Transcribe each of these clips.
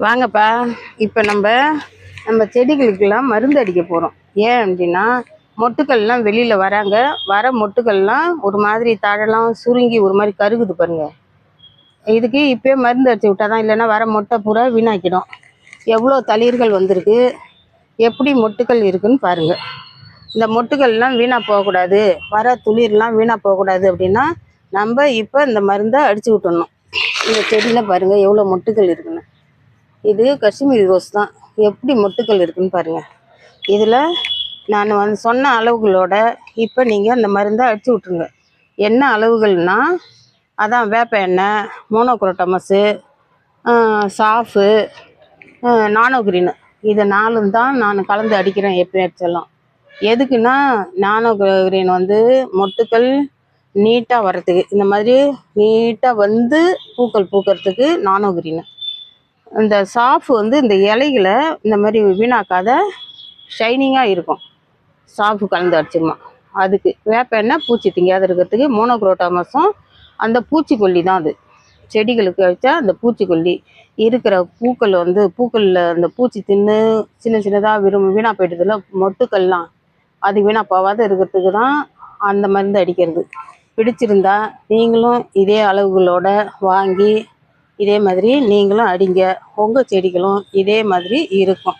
வாங்கப்பா. இப்போ நம்ம செடிகளுக்கெல்லாம் மருந்து அடிக்க போகிறோம். ஏன் அப்படின்னா, மொட்டுக்கள்லாம் வெளியில் வராங்க. வர மொட்டுக்கள்லாம் ஒரு மாதிரி தழலாம் சுருங்கி ஒரு மாதிரி கருகுது பாருங்க. இதுக்கு இப்போயே மருந்து அடிச்சு விட்டா தான், இல்லைன்னா வர மொட்டை பூரா வீணாக்கிடும். எவ்வளோ தளிர்கள் வந்திருக்கு, எப்படி மொட்டுக்கள் இருக்குன்னு பாருங்கள். இந்த மொட்டுக்கள்லாம் வீணாக போகக்கூடாது, வர துளிர்லாம் வீணாக போகக்கூடாது அப்படின்னா நம்ம இப்போ இந்த மருந்தை அடித்து விட்டுடணும். இந்த செடியில் பாருங்கள் எவ்வளோ மொட்டுக்கள் இருக்குன்னு. இது காஷ்மீரி ரோஸ் தான். எப்படி மொட்டுக்கள் இருக்குன்னு பாருங்கள். இதில் நான் சொன்ன அளவுகளோட இப்போ நீங்கள் இந்த மருந்தை அடித்து விட்ருங்க. என்ன அளவுகள்னால், அதான் வேப்ப எண்ணெய், மோனோக்ரோட்டோமஸு, சாஃபு, நானோ கிரீனு, இது 4 தான் நான் கலந்து அடிக்கிறேன் எப்பயாச்செல்லாம். எதுக்குன்னா, நானோ கிரீன் மொட்டுக்கள் நீட்டாக வர்றதுக்கு, இந்த மாதிரி நீட்டாக பூக்கள் பூக்கிறதுக்கு நானோ கிரீனு. இந்த சாஃபு இந்த இலைகளை இந்த மாதிரி வீணாக்காத ஷைனிங்காக இருக்கும். சாஃபு கலந்து அடிச்சிடலாம். அதுக்கு வேப்ப எண்ணெய் பூச்சி திங்காத இருக்கிறதுக்கு, மோனோக்ரோட்டோமஸும் அந்த பூச்சிக்கொல்லி தான். அது செடிகளுக்கு அடித்தா அந்த பூச்சிக்கொல்லி இருக்கிற பூக்கள் பூக்களில் அந்த பூச்சி தின்னு சின்ன சின்னதாக வீணாக போய்ட்டதில்ல மொட்டுக்கள்லாம், அது வீணாக போகாத இருக்கிறதுக்கு தான் அந்த மருந்து அடிக்கிறது. பிடிச்சிருந்தா நீங்களும் இதே அளவுகளோட வாங்கி இதே மாதிரி நீங்களும் அடிங்க. உங்கள் செடிகளும் இதே மாதிரி இருக்கும்.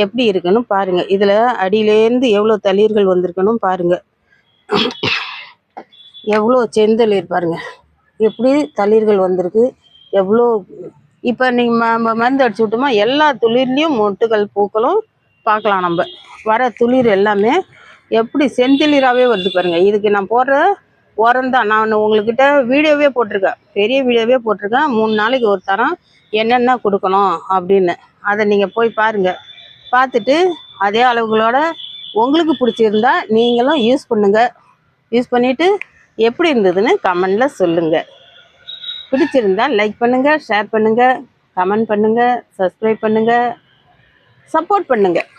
எப்படி இருக்குன்னு பாருங்கள். இதில் அடியிலேருந்து எவ்வளோ தளிர்கள் வந்திருக்கணும் பாருங்கள். எவ்வளோ செந்தளிர் பாருங்கள், எப்படி தளிர்கள் வந்திருக்கு எவ்வளோ. இப்போ நீங்கள் மருந்து அடிச்சு விட்டோமா, எல்லா துளிர்லேயும் மொட்டுகள் பூக்களும் பார்க்கலாம். நம்ம வர துளிர் எல்லாமே எப்படி செந்தளிராகவே வருது பாருங்கள். இதுக்கு நான் போடுற உரம் தான். நான் உங்கள்கிட்ட வீடியோவே போட்டிருக்கேன், பெரிய வீடியோவே போட்டிருக்கேன். 3 நாளைக்கு ஒரு தரம் என்னென்ன கொடுக்கணும் அப்படின்னு. அதை நீங்கள் போய் பாருங்கள். பார்த்துட்டு அதே அளவுகளோட உங்களுக்கு பிடிச்சிருந்தா நீங்களும் யூஸ் பண்ணுங்கள். யூஸ் பண்ணிவிட்டு எப்படி இருந்ததுன்னு கமெண்டில் சொல்லுங்கள். பிடிச்சிருந்தா லைக் பண்ணுங்கள், ஷேர் பண்ணுங்கள், கமெண்ட் பண்ணுங்கள், சப்ஸ்கிரைப் பண்ணுங்கள், சப்போர்ட் பண்ணுங்கள்.